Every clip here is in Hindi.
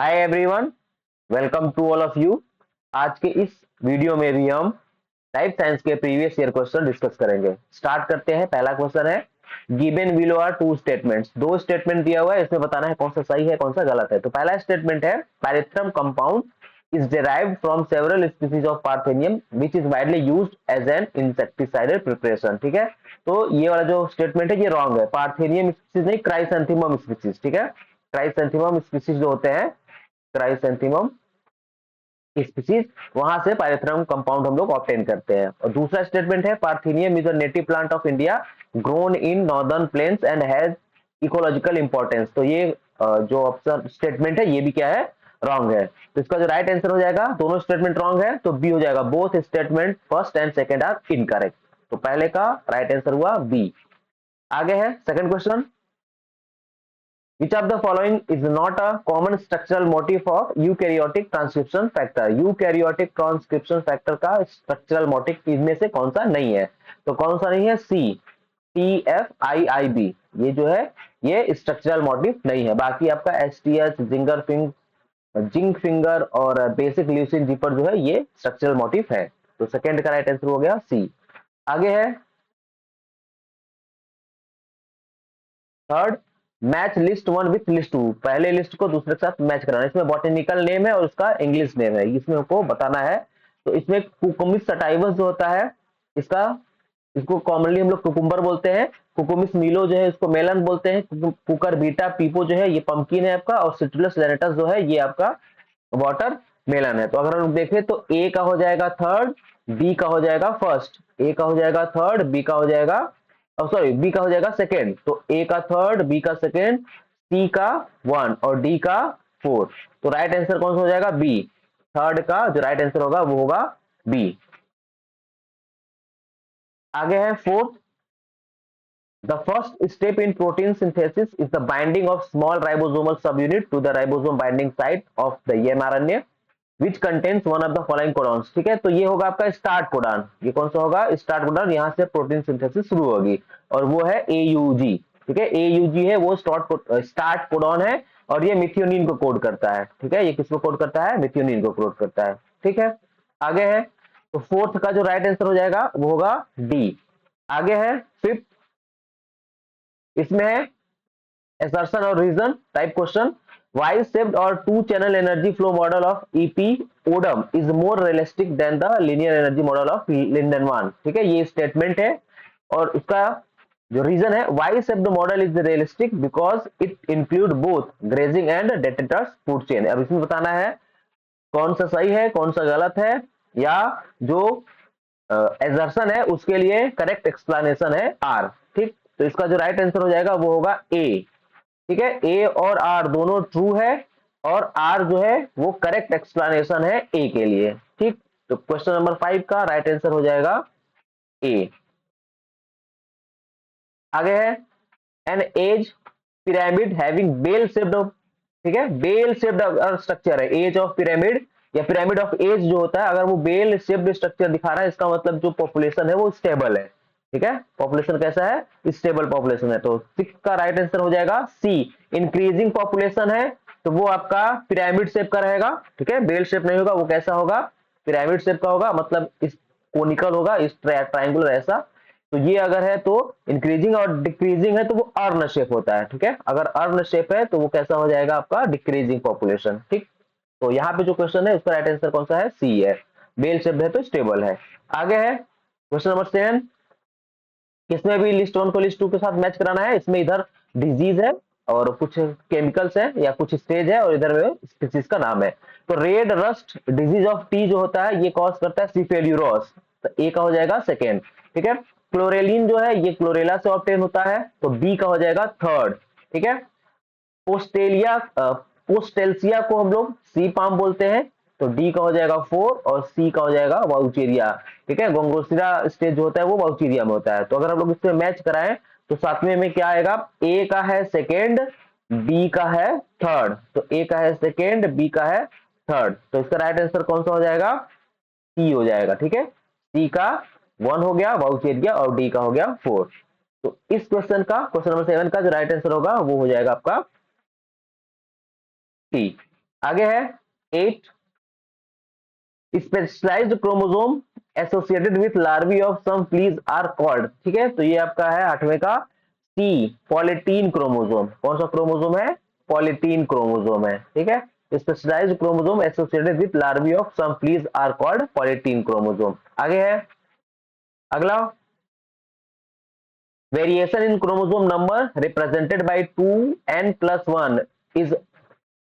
Hi everyone, welcome to all of you. आज के इस वीडियो में भी हम लाइफ साइंस के प्रीवियस ईयर क्वेश्चन डिस्कस करेंगे। स्टार्ट करते हैं। पहला क्वेश्चन है, given below are two statements. दो स्टेटमेंट दिया हुआ है, इसमें बताना है कौन सा सही है कौन सा गलत है। तो पहला स्टेटमेंट है, pyrethrum compound is derived from several species of parthenium which is widely used as an insecticidal preparation. ठीक है, तो ये वाला जो स्टेटमेंट है ये रॉन्ग है। पार्थेनियम स्पीसीज नहीं, क्राइसैंथेमम स्पीसीज। ठीक है, क्राइसैंथेमम स्पीसीज जो होते हैं, क्राइसैंथेमम स्पीसीज, वहां से पायरेथ्रम कंपाउंड हम लोग ऑब्टेन करते हैं। और दूसरा स्टेटमेंट है, parthenium is a native plant of India grown in northern plains and has ecological importance. तो ये जो ऑप्शन स्टेटमेंट है ये भी क्या है, रॉन्ग है। तो इसका जो राइट आंसर हो जाएगा, दोनों स्टेटमेंट रॉन्ग है तो बी हो जाएगा। Both statement first and second are incorrect. तो पहले का राइट आंसर हुआ बी। आगे है second question, which of the following is not a common structural motif of eukaryotic transcription factor? eukaryotic transcription factor का structural motif इनमें से कौन सा नहीं है? तो कौन सा नहीं है? सी, TFIIB। ये जो है ये स्ट्रक्चरल मोटिफ नहीं है। बाकी आपका STH, जिंक फिंगर और बेसिक ल्यूसिन जीपर जो है ये स्ट्रक्चरल मोटिफ है। तो सेकेंड का राइट आंसर हो गया सी। आगे है third, match list one with list two. पहले लिस्ट को दूसरे के साथ मैच कराना। इसमें बॉटेनिकल नेम है और उसका इंग्लिश नेम है, इसमें हमको बताना है। तो इसमें कुकुमिस सटाइवस जो होता है, इसका इसको कॉमनली हम लोग कुकुम्बर बोलते हैं। कुकुमिस मिलो जो है इसको मेलन बोलते हैं। कुकर बीटा पीपो जो है ये पंपकिन है आपका। और सिट्रुलस लेनेटस जो है ये आपका वाटर मेलन है। तो अगर हम देखें तो ए का हो जाएगा थर्ड, बी का हो जाएगा फर्स्ट। ए का हो जाएगा थर्ड, बी का हो जाएगा, सॉरी बी का हो जाएगा सेकेंड। तो ए का थर्ड, बी का सेकेंड, सी का वन और डी का फोर। तो राइट आंसर कौन सा हो जाएगा? बी। थर्ड का जो राइट आंसर होगा वो होगा बी। आगे है fourth, the first step in protein synthesis is the binding of small ribosomal subunit to the ribosome binding site of the mRNA which contains one of the following codons. ठीक है, तो ये होगा आपका स्टार्ट कोडॉन। ये कौन सा होगा? Start codon. यहां से प्रोटीन सिंथेसिस शुरू होगी और वो है AUG। ठीक है, AUG है वो स्टार्ट कोडॉन है और ये मिथियोनिन को कोड करता है। ठीक है, ये किसको कोड करता है? मिथियोनिन को कोड करता है। ठीक है, आगे है तो फोर्थ का जो राइट आंसर हो जाएगा वो होगा डी। आगे है फिफ्थ, इसमें है assertion और reason type question. Y shaped और two channel energy flow model of E P Odum is more realistic than the linear energy model of Lindeman. ठीक है, ये स्टेटमेंट है और उसका जो रीजन है, Y shaped model is realistic because it include both grazing and detritus food chain. अब इसमें बताना है कौन सा सही है कौन सा गलत है, या जो एजर्शन है उसके लिए करेक्ट एक्सप्लेनेशन है आर। ठीक, तो इसका जो राइट आंसर हो जाएगा वो होगा ए। ठीक है, ए और आर दोनों ट्रू है और आर जो है वो करेक्ट एक्सप्लेनेशन है ए के लिए। ठीक, तो क्वेश्चन नंबर 5 का राइट आंसर हो जाएगा ए। आगे है an age pyramid having bell shaped. ठीक है, बेल शेप्ड अगर स्ट्रक्चर है, एज ऑफ पिरामिड या पिरामिड ऑफ एज जो होता है, अगर वो बेल शेप्ड स्ट्रक्चर दिखा रहा है, इसका मतलब जो पॉपुलेशन है वो स्टेबल है। ठीक है, पॉपुलेशन कैसा है? स्टेबल पॉपुलेशन है। तो 6 का राइट आंसर हो जाएगा सी। इंक्रीजिंग पॉपुलेशन है तो वो आपका पिरामिड शेप का रहेगा। ठीक है, बेल शेप नहीं होगा, वो कैसा होगा? पिरामिड शेप का होगा, मतलब इस कोनिकल होगा, इस ट्रायंगुलर ऐसा। तो ये अगर है तो इंक्रीजिंग और डिक्रीजिंग है तो वो अर्न शेप होता है। ठीक है, अगर अर्न शेप है तो वो कैसा हो जाएगा? आपका डिक्रीजिंग पॉपुलेशन। ठीक, तो यहाँ पे जो क्वेश्चन है उसका राइट आंसर कौन सा है? सी है। बेल शेप है तो स्टेबल है। आगे है क्वेश्चन नंबर 7, इसमें भी लिस्ट वन को लिस्ट टू के साथ मैच कराना है। इसमें इधर डिजीज है और कुछ केमिकल्स है या कुछ स्टेज है और इधर में स्पीसीज का नाम है। तो red rust disease of T जो होता है ये कॉज करता है सिफेल्यूरोस। तो ए का हो जाएगा सेकेंड। ठीक है, क्लोरेलिन जो है ये क्लोरेला से ऑब्टेन होता है, तो बी का हो जाएगा थर्ड। ठीक है, पोस्टेल्सिया को हम लोग सी पाम बोलते हैं, तो डी का हो जाएगा 4 और सी का हो जाएगा वाउचेरिया। ठीक है, गोंगोसिरा स्टेज जो होता है वो वाउचेरिया में होता है। तो अगर हम लोग इससे मैच कराएं तो सातवें में क्या आएगा? ए का है सेकेंड, बी का है थर्ड। तो ए का है सेकेंड, बी का है थर्ड। तो इसका राइट आंसर कौन सा हो जाएगा? सी हो जाएगा। ठीक है, सी का 1 हो गया वाउचेरिया और डी का हो गया 4। तो इस क्वेश्चन का, क्वेश्चन नंबर 7 का जो राइट आंसर होगा वो हो जाएगा आपका सी। आगे है 8, specialised chromosome associated with larvae of some fleas are called. ठीक है, तो ये आपका है 8वें का सी, पॉलिटीन क्रोमोसोम। कौन सा क्रोमोसोम है? पॉलिटीन क्रोमोसोम है। ठीक है, specialised chromosome associated with larvae of some fleas are called polytene chromosome. आगे है अगला, variation in chromosome number represented by 2n+1 is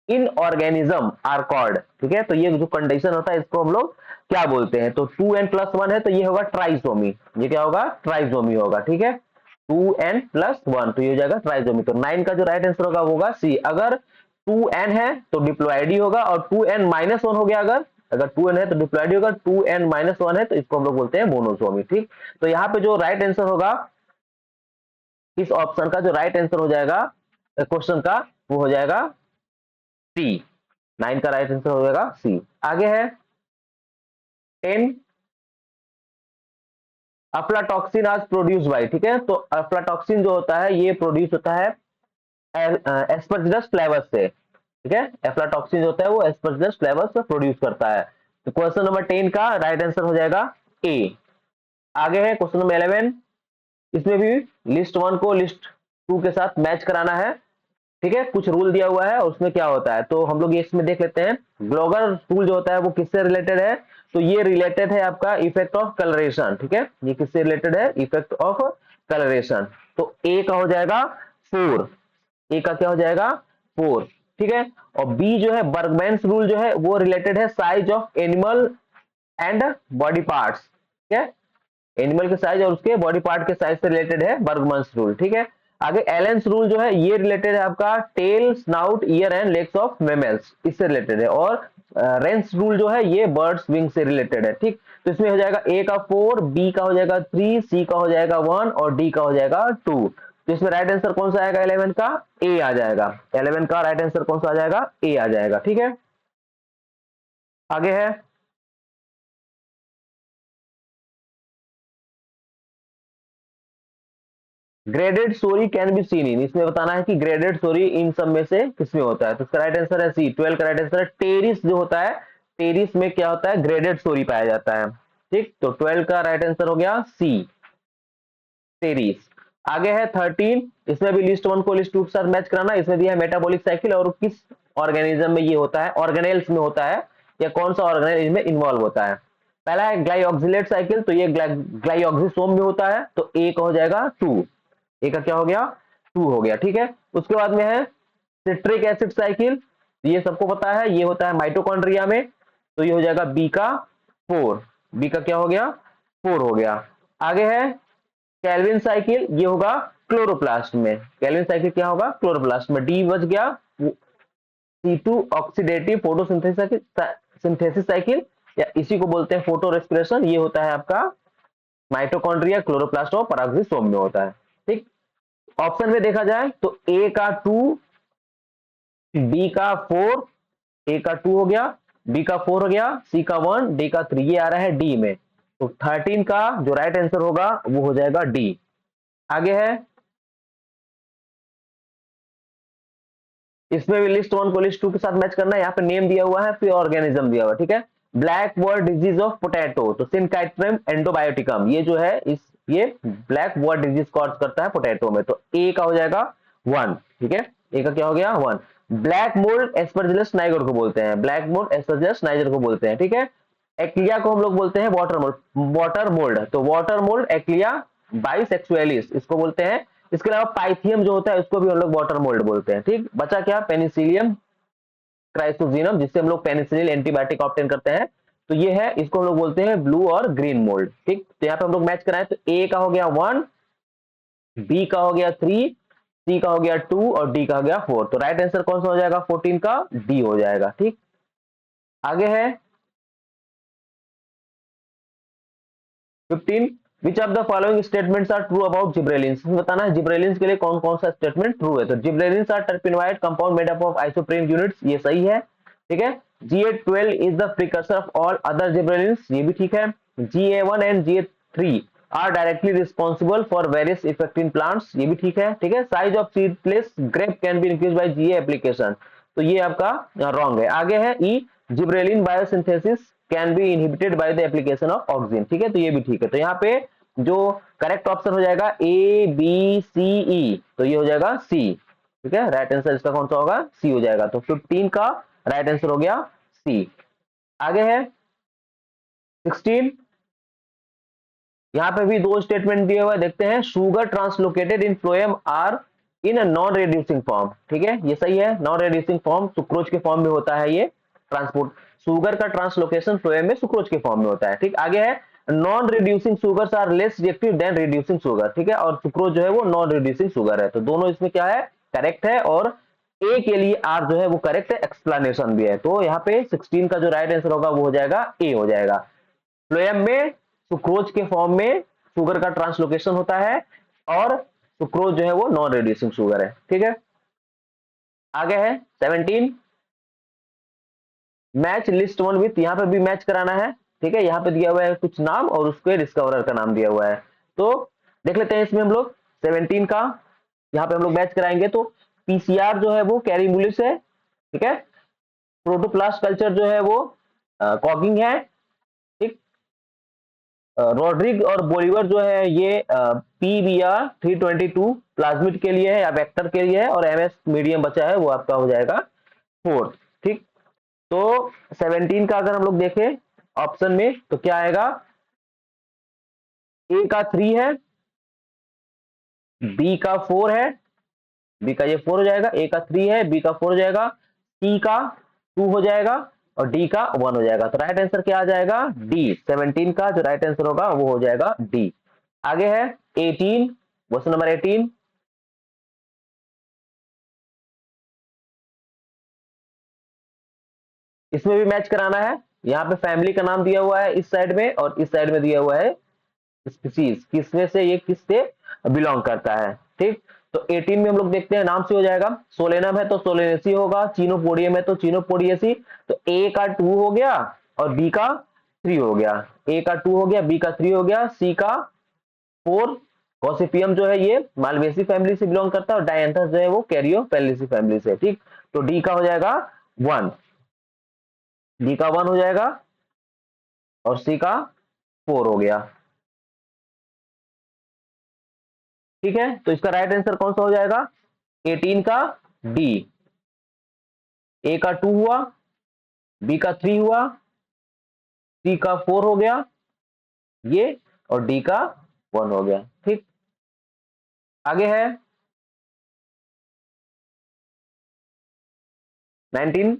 in organism are called. ठीक है, तो ये जो कंडीशन होता है इसको हम लोग क्या बोलते हैं? तो 2n+1 है तो ये होगा ट्राइसोमी। ये क्या होगा? ट्राइसोमी होगा। ठीक है, 2n+1 तो ये हो जाएगा ट्राइसोमी। तो 9 का जो राइट आंसर होगा वो होगा सी। अगर 2n है तो डिप्लॉयडी होगा, और 2n-1 हो गया, अगर 2n है तो डिप्लॉयडी होगा, 2n-1 है तो इसको हम लोग बोलते हैं मोनोसोमी। ठीक, तो यहाँ पे जो राइट आंसर होगा इस ऑप्शन का, जो राइट आंसर हो जाएगा क्वेश्चन का, वो हो जाएगा सी। 9 का राइट आंसर हो जाएगा सी। आगे है 10, अफ्लाटॉक्सिन आज प्रोड्यूस बाय। ठीक है, तो अफ्लाटॉक्सिन जो होता है ये प्रोड्यूस होता है एस्परजिलस फ्लेवर्स से। ठीक है, एफ्लाटॉक्सिन जो होता है वो एस्परजिलस फ्लेवर्स से प्रोड्यूस करता है। तो क्वेश्चन नंबर 10 का राइट आंसर हो जाएगा ए। आगे है क्वेश्चन नंबर 11, इसमें भी लिस्ट 1 को लिस्ट 2 के साथ मैच कराना है। ठीक है, कुछ रूल दिया हुआ है और उसमें क्या होता है तो हम लोग ये इसमें देख लेते हैं। ग्लोगर रूल जो होता है वो किससे रिलेटेड है? तो ये रिलेटेड है आपका इफेक्ट ऑफ कलरेशन। ठीक है, ये किससे रिलेटेड है? Effect of colouration. तो ए का हो जाएगा 4, ए का क्या हो जाएगा? 4। ठीक है, और बी जो है बर्गमैन्स रूल जो है वो रिलेटेड है size of animal and body parts. ठीक है, एनिमल के साइज और उसके बॉडी पार्ट के साइज से रिलेटेड है बर्गमन्स रूल। ठीक है, आगे एलेंस रूल जो है ये रिलेटेड है आपका tail, snout, ear and legs of mammals, इससे रिलेटेड है। और रेंस रूल जो है ये बर्ड्स विंग से रिलेटेड है। ठीक, तो इसमें हो जाएगा ए का 4, बी का हो जाएगा 3, सी का हो जाएगा 1 और डी का हो जाएगा 2। तो इसमें राइट आंसर कौन सा आएगा? 11 का ए आ जाएगा। 11 का राइट आंसर कौन सा आ जाएगा? ए आ जाएगा। ठीक है, आगे है graded sori can be seen in. इसमें बताना है कि ग्रेडेड सोरी इन सब में से किसमें होता है। तो इसका राइट आंसर है सी। 12 का राइट आंसर है टेरिस जो होता है, टेरिस में क्या होता है? ग्रेडेड सोरी पाया जाता है। ठीक, तो 12 का राइट आंसर हो गया सी, टेरिस। आगे है 13, इसमें भी लिस्ट 1 को लिस्ट 2 के साथ मैच कराना। इसमें दिया है मेटाबॉलिक साइकिल और किस ऑर्गेनिज्म में ये होता है, ऑर्गेनेल्स में होता है, या कौन सा ऑर्गेनेल इसमें इन्वॉल्व होता है। पहला है ग्लाइऑक्सिलेट साइकिल, तो ये ग्लाइऑक्सिसोम में होता है, तो ए का हो जाएगा 2। ए का क्या हो गया? 2 हो गया। ठीक है, उसके बाद में है सिट्रिक एसिड साइकिल, ये सबको पता है, ये होता है माइटोकॉन्ड्रिया में, तो ये हो जाएगा बी का 4। बी का क्या हो गया? 4 हो गया। आगे है कैल्विन साइकिल, ये होगा क्लोरोप्लास्ट में। कैल्विन साइकिल क्या होगा? क्लोरोप्लास्ट में। डी बच गया C2 ऑक्सीडेटिव फोटोसिंथेसिस साइकिल, या इसी को बोलते हैं फोटो रेस्पिरेशन। ये होता है आपका माइटोकॉन्ड्रिया, क्लोरोप्लास्ट और परागजिसोम में होता है। ठीक, ऑप्शन में देखा जाए तो ए का 2, बी का 4, ए का 2 हो गया, बी का 4 हो गया, सी का 1, डी का 3, ये आ रहा है डी में। तो 13 का जो राइट आंसर होगा वो हो जाएगा डी। आगे है इसमें भी लिस्ट 1 को लिस्ट 2 के साथ मैच करना है। यहाँ पे नेम दिया हुआ है, फिर ऑर्गेनिज्म दिया हुआ है। ठीक है, black word disease of potato, तो सिनकाइट्रम एंडोबायोटिकम, ये जो है ये ब्लैक वर्ड डिजीज कॉज करता है पोटैटो में, तो ए का हो जाएगा 1। ठीक है, ए का क्या हो गया? 1। ब्लैक मोल्ड एस्परजिलस नाइगर को बोलते हैं, ब्लैक मोल्ड एस्परजिलस नाइगर को बोलते हैं। ठीक है, एक्लिया को हम लोग बोलते हैं वाटर मोल्ड, वाटर मोल्ड, तो वाटर मोल्ड एक्लिया बाइसेक्सुअलिस इसको बोलते हैं। इसके अलावा पाइथियम जो होता है उसको भी हम लोग वाटर मोल्ड बोलते हैं। ठीक, बचा क्या? पेनिसिलियम क्राइसोजिनम, जिससे हम लोग पेनिसिलिन एंटीबायोटिक ऑब्टेन करते हैं, तो ये है, इसको हम लोग बोलते हैं ब्लू और ग्रीन मोल्ड। ठीक, तो यहाँ पे हम लोग मैच कराएं तो ए का हो गया 1, बी का हो गया 3, सी का हो गया 2 और डी का हो गया 4। तो राइट आंसर कौन सा हो जाएगा? 14 का डी हो जाएगा। ठीक, आगे है 15, which of the following statements are true about gibberellins. बताना है जिब्रेलिन्स के लिए कौन कौन सा स्टेटमेंट ट्रू है। तो gibberellins are terpenoid compound made up of isoprene units, ये सही है। ठीक है, GA12 is the precursor of all other gibberellins, ये भी ठीक है। GA1 and GA3 are directly responsible for various effect in plants, ये भी ठीक है। ठीक है, size of seedless grape can be increase by GA application, तो ये आपका रॉन्ग है। आगे है E, gibberellin biosynthesis can be inhibited by the application of oxygen, ठीक है, तो ये भी ठीक है। तो यहाँ पे जो करेक्ट ऑप्शन हो जाएगा ए बी सी ई, तो ये हो जाएगा सी, ठीक है। राइट आंसर इसका कौन सा होगा, सी हो जाएगा। तो 15 का राइट आंसर हो गया सी। आगे है 16, यहाँ पे भी दो स्टेटमेंट दिए हुए देखते हैं। Sugar translocated in phloem are in non reducing form, ठीक है, ये सही है। नॉन रेड्यूसिंग फॉर्म सुक्रोज के फॉर्म में होता है ये ट्रांसपोर्ट, शुगर का ट्रांसलोकेशन फ्लोएम में सुक्रोज के फॉर्म में होता है, ठीक। आगे है non reducing sugars are less reactive than reducing sugar, ठीक है, और सुक्रोज जो है वो नॉन रिड्यूसिंग शुगर है। तो दोनों इसमें क्या है, करेक्ट है। और ए के लिए आर जो है वो करेक्ट है, एक्सप्लेनेशन भी है। तो यहाँ पे 16 का जो राइट आंसर होगा वो हो जाएगा ए हो जाएगा। फ्लोएम में सुक्रोज के फॉर्म में शुगर का ट्रांसलोकेशन होता है और सुक्रोज जो है वो नॉन रिड्यूसिंग शुगर है, ठीक है। आगे है 17, मैच लिस्ट वन विथ, यहाँ पे भी मैच कराना है, ठीक है। यहाँ पे दिया हुआ है कुछ नाम और उसके डिस्कवरर का नाम दिया हुआ है, तो देख लेते हैं इसमें हम लोग 17 का। यहाँ पे हम लोग मैच कराएंगे तो पीसीआर जो है वो कैरीमुलिस है, ठीक है। प्रोटोप्लास्ट कल्चर जो है वो कॉगिंग है, ठीक। रॉड्रिग और बोलिवर जो है ये पीबीआर 322 प्लाज्मिड के लिए है या वेक्टर के लिए है, और एमएस मीडियम बचा है वो आपका हो जाएगा 4, ठीक। तो 17 का अगर हम लोग देखें ऑप्शन में तो क्या आएगा, ए का 3 है, बी का 4 है, बी का ये 4 हो जाएगा, ए का 3 है, बी का 4 हो जाएगा, सी का 2 हो जाएगा और डी का 1 हो जाएगा। तो राइट आंसर क्या आ जाएगा, डी। 17 का जो राइट आंसर होगा वो हो जाएगा डी। आगे है 18, क्वेश्चन नंबर 18, इसमें भी मैच कराना है। यहाँ पे फैमिली का नाम दिया हुआ है इस साइड में और इस साइड में दिया हुआ है स्पीसीज, किसमें से ये किससे बिलोंग करता है, ठीक। तो 18 में हम लोग देखते हैं, नाम से हो जाएगा। सोलेनम है तो सोलेनेसी होगा, चीनोपोडियम है तो चीनोपोडियसी। तो ए का 2 हो गया और बी का 3 हो गया, ए का 2 हो गया, बी का 3 हो गया, सी का 4। गॉसिपियम जो है ये मालवेसी फैमिली से बिलोंग करता है और डायंथस जो है वो कैरियोपेलिसी फैमिली से, ठीक। तो डी का हो जाएगा 1, डी का 1 हो जाएगा और सी का 4 हो गया, ठीक है। तो इसका राइट आंसर कौन सा हो जाएगा, 18 का डी। ए का 2 हुआ, बी का 3 हुआ, सी का 4 हो गया ये, और डी का 1 हो गया, ठीक। आगे है 19,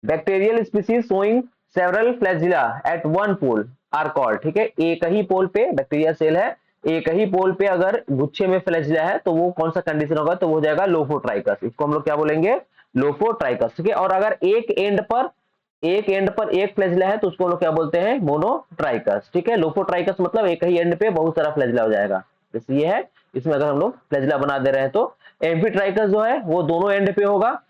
bacterial species showing several flagella at one pole are called, ठीक है। एक ही पोल पे बैक्टीरिया सेल है, एक ही पोल पे अगर गुच्छे में फ्लैजिला है तो वो कौन सा कंडीशन होगा, तो वो हो जाएगा लोफोट्राइकस। इसको हम लोग क्या बोलेंगे, लोफोट्राइकस, ठीक है। और अगर एक एंड पर एक फ्लैजिला है तो उसको हम लोग क्या बोलते हैं, मोनोट्राइकस, ठीक है। लोफोट्राइकस मतलब एक ही एंड पे बहुत सारा फ्लैजिला हो जाएगा, जैसे ये है, इसमें अगर हम लोग फ्लैजिला बना दे रहे हैं। तो एम्फीट्राइकस जो है वो दोनों एंड पे होगा,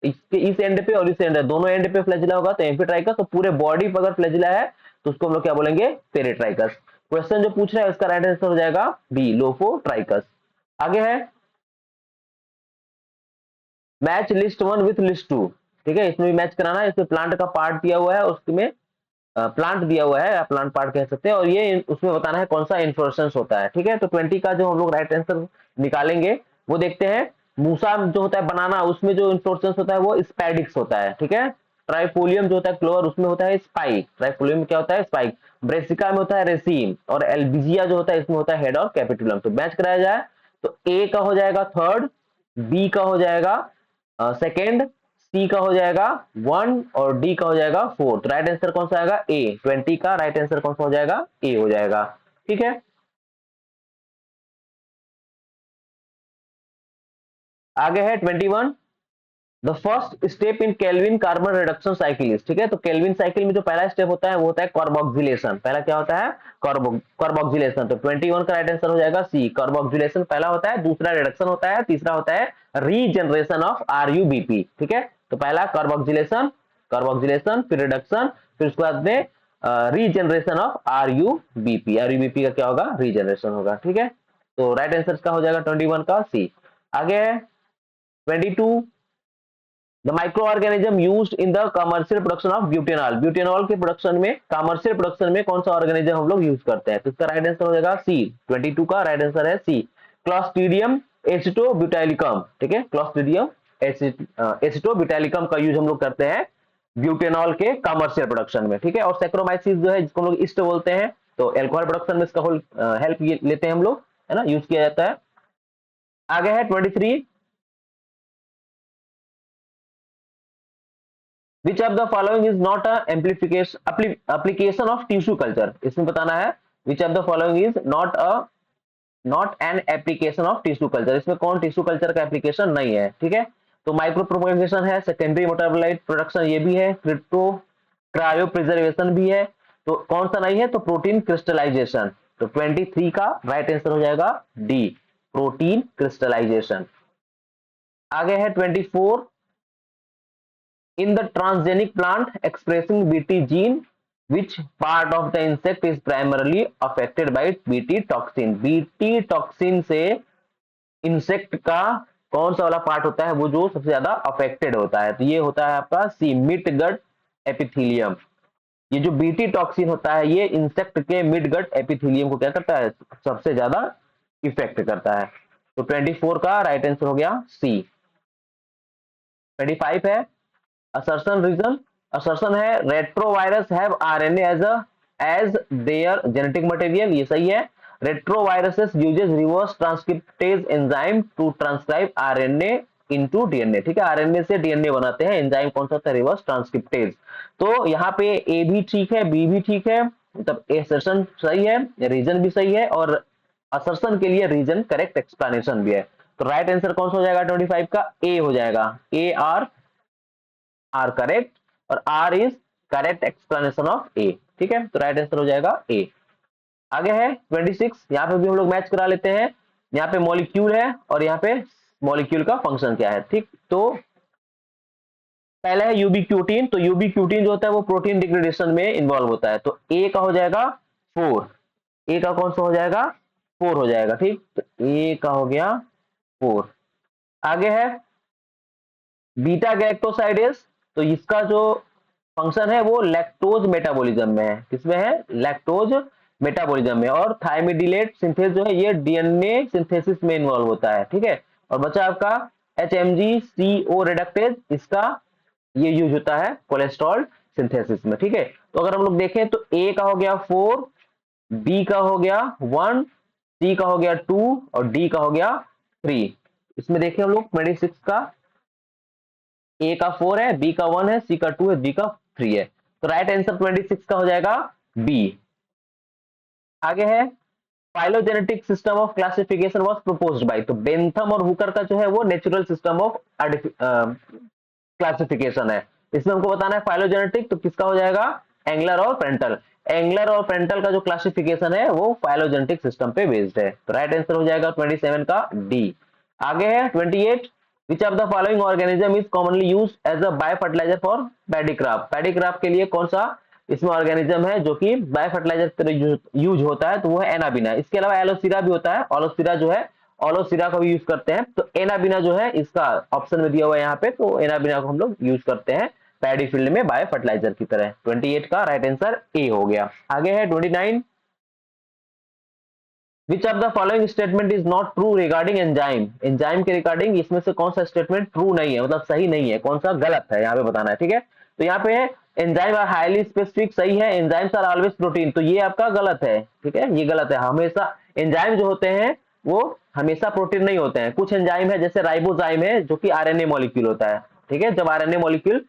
इसके इस एंड पे और इस एंड, दोनों एंड पे फ्लैजिला होगा तो एम्फीट्राइकस। तो पूरे बॉडी पर अगर फ्लैजिला है तो उसको हम लोग क्या बोलेंगे, पेरिट्राइकस। क्वेश्चन जो पूछ रहा है इसका राइट आंसर हो जाएगा बी, लोफोट्राइकस। आगे है match list one with list two, ठीक है। इसमें भी मैच कराना है। इसमें प्लांट का पार्ट दिया हुआ है, उसमें प्लांट दिया हुआ है, आप प्लांट पार्ट कह सकते हैं, और ये उसमें बताना है कौन सा इन्फ्लोरेसेंस होता है, ठीक है। तो 20 का जो हम लोग राइट आंसर निकालेंगे वो देखते हैं। मूसा जो होता है बनाना, उसमें जो इन्फ्लोरेसेंस होता है वो स्पैडिक्स होता है, ठीक है। ट्राइफोलियम जो होता है क्लोवर, उसमें होता है स्पाइक। ट्राइफोलियम में क्या होता है, स्पाइक। ब्रेसिका में होता है रेसिन, और एल्बिजिया जो होता है इसमें होता है हेड और कैपिटुलम। तो मैच कराया जाए तो ए का हो जाएगा थर्ड, बी का हो जाएगा सेकेंड, सी का हो जाएगा 1 और डी का हो जाएगा 4। तो राइट आंसर कौन सा आएगा, ए। 20 का राइट आंसर कौन सा हो जाएगा, ए हो जाएगा, ठीक है। आगे है 21, the first step in kelvin carbon reduction cycle, ठीक है। तो केल्विन साइकिल में जो पहला स्टेप होता है वो होता है कार्बोक्सिलेशन। पहला क्या होता है, कार्बोक्सिलेशन। तो 21 का राइट आंसर हो जाएगा सी, कार्बोक्सिलेशन पहला होता है, दूसरा रिडक्शन होता है, तीसरा होता है रीजनरेशन ऑफ आरयूबीपी, ठीक है। तो पहला कार्बोक्सिलेशन, कार्बोक्सिलेशन फिर रिडक्शन, फिर उसके बाद में रीजनरेशन ऑफ आरयूबीपी। आरयूबीपी का क्या होगा, रीजनरेशन होगा, ठीक है। तो राइट आंसर का हो जाएगा 21 का सी। आगे 22, the micro organism used in the commercial production of butanol, butanol के प्रोडक्शन में, कमर्शियल प्रोडक्शन में कौन सा ऑर्गेनिज्म हम लोग यूज करते हैं? तो इसका राइट आंसर हो जाएगा सी, 22 का राइट आंसर है सी, क्लॉस्ट्रीडियम एसिटोब्यूटाइलिकम। ठीक है, क्लॉस्ट्रीडियम एसिटोब्यूटाइलिकम का यूज हम लोग करते हैं ब्यूटेनॉल के कमर्शियल प्रोडक्शन में। ठीक है, और सैक्रोमाइसिस जो है जिसको हम लोग ईस्ट बोलते हैं, तो एल्कोहल प्रोडक्शन में इसका होल हेल्प लेते हैं हम लोग, है ना, यूज किया जाता है। आगे है 23, विच of the following is not a amplification application of tissue culture, इसमें बताना है विच of the following is not an application of tissue culture, इसमें कौन टिश्यू कल्चर का एप्लीकेशन नहीं है। ठीक है, तो माइक्रो प्रोपगेशन है, सेकेंडरी मेटाबोलाइट प्रोडक्शन ये भी है, क्रिप्टो क्रायो प्रिजर्वेशन भी है, तो कौन सा नहीं है? तो प्रोटीन क्रिस्टलाइजेशन। तो 23 का राइट आंसर हो जाएगा डी, प्रोटीन क्रिस्टलाइजेशन। आगे है 24, in the transgenic plant expressing bt gene, which part of the insect is primarily affected by bt toxin, bt toxin से इंसेक्ट का कौन सा वाला पार्ट होता है वो जो सबसे ज्यादा अफेक्टेड होता है? तो ये होता है आपका सी, मिड गट एपिथीलियम। ये जो बीटी टॉक्सिन होता है ये इंसेक्ट के मिड गट एपिथीलियम को क्या करता है? सबसे ज्यादा इफेक्ट करता है। तो 24 का राइट आंसर हो गया सी। 25 है assertion reason, assertion है retrovirus have RNA as their genetic material, ये सही है। Retroviruses uses reverse transcriptase enzyme to transcribe RNA into DNA. ठीक है, आरएनए से डीएनए बनाते हैं, एंजाइम कौन सा होता है? Reverse transcriptase. तो यहाँ पे ए भी ठीक है, बी भी ठीक है, मतलब असर्शन सही है, रीजन भी सही है, और असर्शन के लिए रीजन करेक्ट एक्सप्लेनेशन भी है। तो राइट आंसर कौन सा हो जाएगा 25 का? ए हो जाएगा, ए आर करेक्ट, और R is correct explanation of A. ठीक है, तो राइट आंसर हो जाएगा ए। आगे है 26, यहाँ पे भी हम लोग मैच करा लेते हैं। यहाँ पे मॉलिक्यूल है और यहाँ पे मॉलिक्यूल का फंक्शन क्या है। ठीक, तो पहला है यूबीक्यूटिन, तो यूबीक्यूटिन जो होता है वो प्रोटीन डिग्रेडेशन में इन्वॉल्व होता है, तो ए का हो जाएगा 4, ए का कौन सा हो जाएगा? 4 हो जाएगा। ठीक, तो ए का हो गया 4। आगे है बीटा गैक्टोसाइडेस, तो इसका जो फंक्शन है वो लैक्टोज मेटाबॉलिज्म में है, किसमें है? लैक्टोज मेटाबॉलिज्म में। और थायमिडिलेट सिंथेसिस जो है ये डीएनए सिंथेसिस में इन्वॉल्व होता है। ठीक है, और बचा आपका एचएमजी सीओ रिडक्टेज, इसका ये यूज होता है कोलेस्ट्रॉल सिंथेसिस में। ठीक है, तो अगर हम लोग देखें तो ए का हो गया 4, बी का हो गया 1, सी का हो गया 2 और डी का हो गया 3। इसमें देखें हम लोग 26 का, ए का 4 है, बी का 1 है, सी का 2 है, डी का 3 है, तो राइट आंसर 26 का हो जाएगा बी। आगे है phylogenetic system of classification was proposed by, तो बेंथम और हुकर का जो है वो नेचुरल सिस्टम ऑफ क्लासिफिकेशन है। इसमें हमको बताना है फाइलोजेनेटिक, तो किसका हो जाएगा? एंगलर और प्रेंटल। एंगलर और प्रेंटल का जो क्लासिफिकेशन है वो फाइलोजेनेटिक सिस्टम पे बेस्ड है, तो राइट आंसर हो जाएगा 27 का डी। आगे है 28, which of the following organism is commonly used as a bio fertiliser for paddy crop, paddy crop के लिए कौन सा इसमें ऑर्गेनिज्म है जो कि बायो फर्टिलाइजर की तरह यूज होता है? तो वो है एनाबिना। इसके अलावा एलोसीरा भी होता है, ओलोसीरा जो है ओलोसीरा का भी यूज करते हैं, तो एनाबिना जो है इसका ऑप्शन में दिया हुआ है यहाँ पे, तो एनाबिना को हम लोग यूज करते हैं पैडी फील्ड में बायो फर्टिलाइजर की तरह। 28 का राइट आंसर ए हो गया। आगे है 29, विच of the following statement is not true regarding enzyme, enzyme के रिगार्डिंग इसमें से कौन सा स्टेटमेंट ट्रू नहीं है, मतलब सही नहीं है, कौन सा गलत है यहाँ पे बताना है। ठीक है, तो यहाँ पे है एंजाइम आर हाईली स्पेसिफिक, सही है, एंजाइम्स आर ऑलवेज प्रोटीन, तो ये आपका गलत है। ठीक है, ये गलत है, हमेशा एंजाइम जो होते हैं वो हमेशा प्रोटीन नहीं होते हैं। कुछ एंजाइम है जैसे राइबोजाइम है जो कि आरएनए मॉलिक्यूल होता है। ठीक है, जब आरएनए मॉलिक्यूल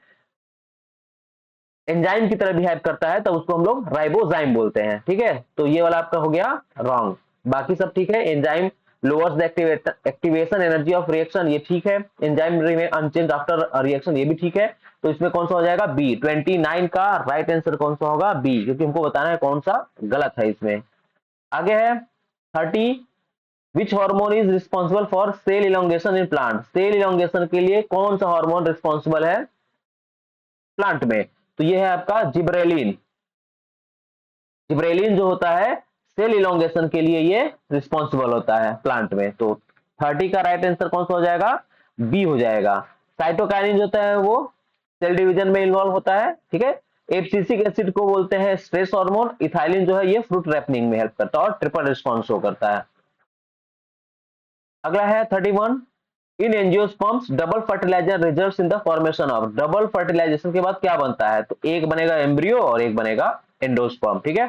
एंजाइम की तरह बिहेव करता है तब उसको हम लोग राइबोजाइम बोलते हैं। ठीक है, तो ये वाला आपका हो गया रॉन्ग, बाकी सब ठीक है। Enzyme lowers the activation energy of reaction, ये ठीक है। Enzyme remain unchanged after reaction, ये भी ठीक है। तो इसमें कौन सा हो जाएगा? बी। 29 का राइट आंसर कौन सा होगा? बी, क्योंकि हमको बताना है कौन सा गलत है इसमें। आगे है 30, which hormone is responsible for cell elongation in plant, cell elongation के लिए कौन सा हार्मोन रिस्पॉन्सिबल है प्लांट में? तो ये है आपका जिब्रेलिन। जिब्रेलिन जो होता है सेल इलोंगेशन के लिए ये रिस्पॉन्सिबल होता है प्लांट में। तो 30 का राइट आंसर कौन सा हो जाएगा? बी हो जाएगा, साइटोकाइनिन जो होता है वो सेल डिवीजन में इन्वॉल्व होता है, ठीक है। एब्सिसिक एसिड को बोलते हैं स्ट्रेस हार्मोन। इथाइलिन जो है ये फ्रूट रैपनिंग में हेल्प करता है और ट्रिपल रिस्पॉन्स शो करता है। अगला है 31, in angiosperms double fertiliser results in the formation of. Double fertilisation के बाद क्या बनता है, तो एक बनेगा एम्ब्रियो और एक बनेगा एंडोस्पर्म, ठीक है।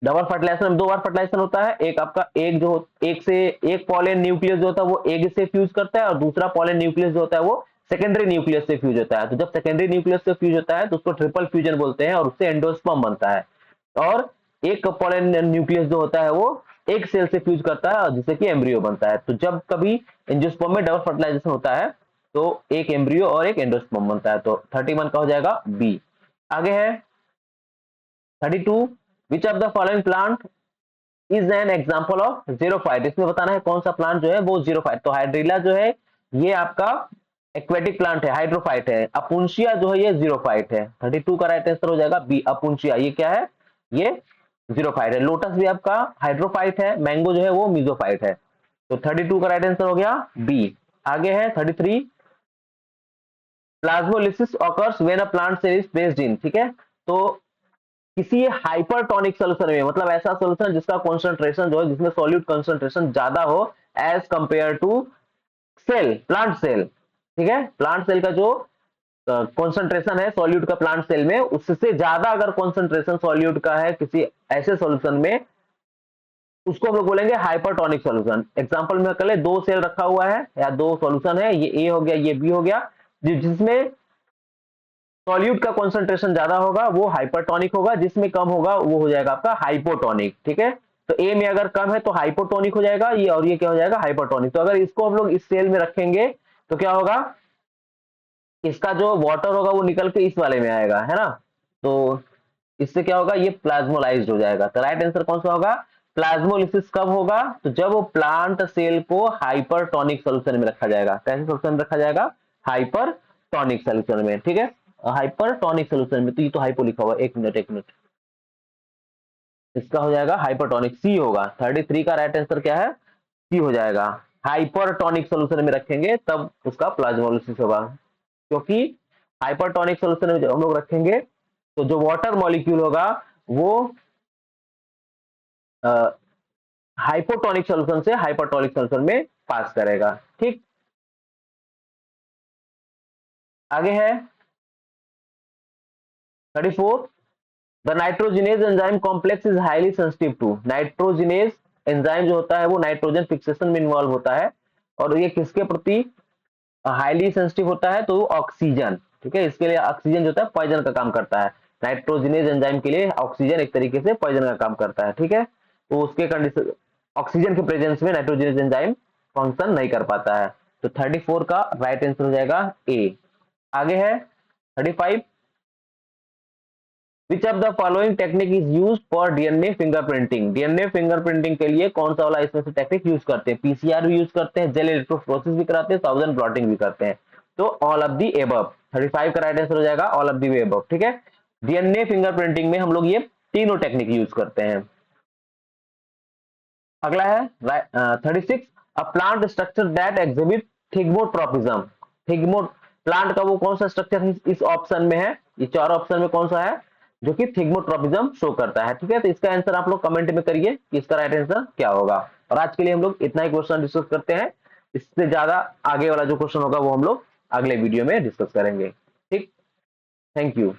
डबल फर्टिलाइजेशन में दो बार फर्टिलाइजेशन होता है, एक आपका एक जो एक से एक पॉलन न्यूक्लियस जो होता है वो एग से फ्यूज करता है और दूसरा पॉलन न्यूक्लियस जो होता है वो सेकेंडरी न्यूक्लियस से फ्यूज होता है। तो जब सेकेंडरी न्यूक्लियस से फ्यूज होता है तो उसको ट्रिपल फ्यूजन बोलते हैं और उससे एंडोस्पर्म बनता है। और एक पॉलन न्यूक्लियस जो होता है वो एक सेल से फ्यूज करता है और जिससे कि एम्ब्रियो बनता है। तो जब कभी एंजियोस्पर्म में डबल फर्टिलाइजेशन होता है तो एक एम्ब्रियो और एक एंडोस्पर्म बनता है। तो 31 का हो जाएगा बी। आगे है 32, विच of the following plant is an example of xerophyte. इसमें बताना है कौन सा प्लांट जो है वो जीरोफाइट। तो हाइड्रिला जो है ये आपका एक्वेटिक प्लांट है, हाइड्रोफाइट है। अपुंशिया जो है ये जीरोफाइट है। 32 का राइट आंसर हो जाएगा बी, अपुंशिया। ये क्या है, ये जीरोफाइट है। लोटस भी आपका हाइड्रोफाइट है, मैंगो जो है वो मीजोफाइट है। तो 32 का राइट आंसर हो गया बी। आगे है 33, plasmolysis occurs when a plant cell is placed in, ठीक है। तो किसी हाइपरटोनिक सोल्यूशन में, मतलब ऐसा सोल्यूशन जिसका कॉन्सेंट्रेशन जो है, जिसमें सॉल्यूट कॉन्सेंट्रेशन ज्यादा हो as compare to cell, plant cell, ठीक है। प्लांट सेल का जो कॉन्सेंट्रेशन है सॉल्यूट का प्लांट सेल में, उससे ज्यादा अगर कॉन्सेंट्रेशन सॉल्यूट का है किसी ऐसे सॉल्यूशन में, उसको हम लोग बोलेंगे हाइपरटोनिक सॉल्यूशन। एग्जांपल में कर ले, दो सेल रखा हुआ है या दो सॉल्यूशन है, ये ए हो गया ये बी हो गया, जिसमें सॉल्यूट का कॉन्सेंट्रेशन ज्यादा होगा वो हाइपरटोनिक होगा, जिसमें कम होगा वो हो जाएगा आपका हाइपोटोनिक, ठीक है। तो ए में अगर कम है तो हाइपोटोनिक हो जाएगा ये, और ये क्या हो जाएगा हाइपरटोनिक। तो अगर इसको हम लोग इस सेल में रखेंगे तो क्या होगा, इसका जो वाटर होगा वो निकल के इस वाले में आएगा, है ना। तो इससे क्या होगा, ये प्लाज्मोलाइज्ड हो जाएगा। तो राइट आंसर कौन सा होगा, प्लाज्मोलिसिस कब होगा, तो जब वो प्लांट सेल को हाइपरटोनिक सोल्यूशन में रखा जाएगा। कैसे सोल्यूशन में रखा जाएगा, हाइपरटोनिक सोल्यूशन में, ठीक है। हाइपरटोनिक सोल्यूशन में, तो ये तो हाइपो लिखा हुआ है, एक मिनट एक मिनट, इसका हो जाएगा हाइपरटोनिक, सी होगा। 33 का राइट आंसर क्या है, सी हो जाएगा। हाइपरटोनिक सोल्यूशन में रखेंगे तब उसका प्लाज्मोलिसिस होगा, क्योंकि हाइपरटोनिक सोल्यूशन में जब हम लोग रखेंगे तो जो वाटर मॉलिक्यूल होगा वो हाइपोटोनिक सोल्यूशन से हाइपरटोनिक सोल्यूशन में पास करेगा, ठीक। आगे है 34, the nitrogenase enzyme complex is highly sensitive to. Nitrogenase enzyme जो होता है वो नाइट्रोजन फिक्सेशन में इन्वॉल्व होता है और ये किसके प्रति हाईली सेंसिटिव होता है, तो ऑक्सीजन, ठीक है। इसके लिए ऑक्सीजन जो होता है पॉइजन का काम करता है। नाइट्रोजिनेज एंजाइम के लिए ऑक्सीजन एक तरीके से पॉइजन का काम करता है, ठीक है। तो उसके कंडीशन, ऑक्सीजन के प्रेजेंस में नाइट्रोजिनेज एंजाइम फंक्शन नहीं कर पाता है। तो 34 का राइट आंसर हो जाएगा ए। आगे है 35, विच of the following technique is use for DNA fingerprinting. DNA fingerprinting के लिए कौन सा वाला इसमें से टेक्निक यूज करते हैं, पीसीआर भी यूज करते हैं, जेल इलेक्ट्रोफोरेसिस भी कराते हैं, थाउजेंड ब्लॉटिंग भी करते हैं। तो ऑल ऑफ दी एबव। 35 का राइट आंसर हो जाएगा ऑल ऑफ दी एबव, ठीक है। डीएनए फिंगरप्रिंटिंग में हम लोग ये तीनों टेक्निक यूज करते हैं। अगला है 36, a plant structure that exhibit thigmotropism. Thigmo plant का वो कौन सा स्ट्रक्चर इस ऑप्शन में है, ये चार ऑप्शन में कौन सा है जो कि थिग्मोट्रोपिज्म शो करता है, ठीक है। तो इसका आंसर आप लोग कमेंट में करिए कि इसका राइट आंसर क्या होगा। और आज के लिए हम लोग इतना ही क्वेश्चन डिस्कस करते हैं, इससे ज्यादा आगे वाला जो क्वेश्चन होगा वो हम लोग अगले वीडियो में डिस्कस करेंगे, ठीक। Thank you.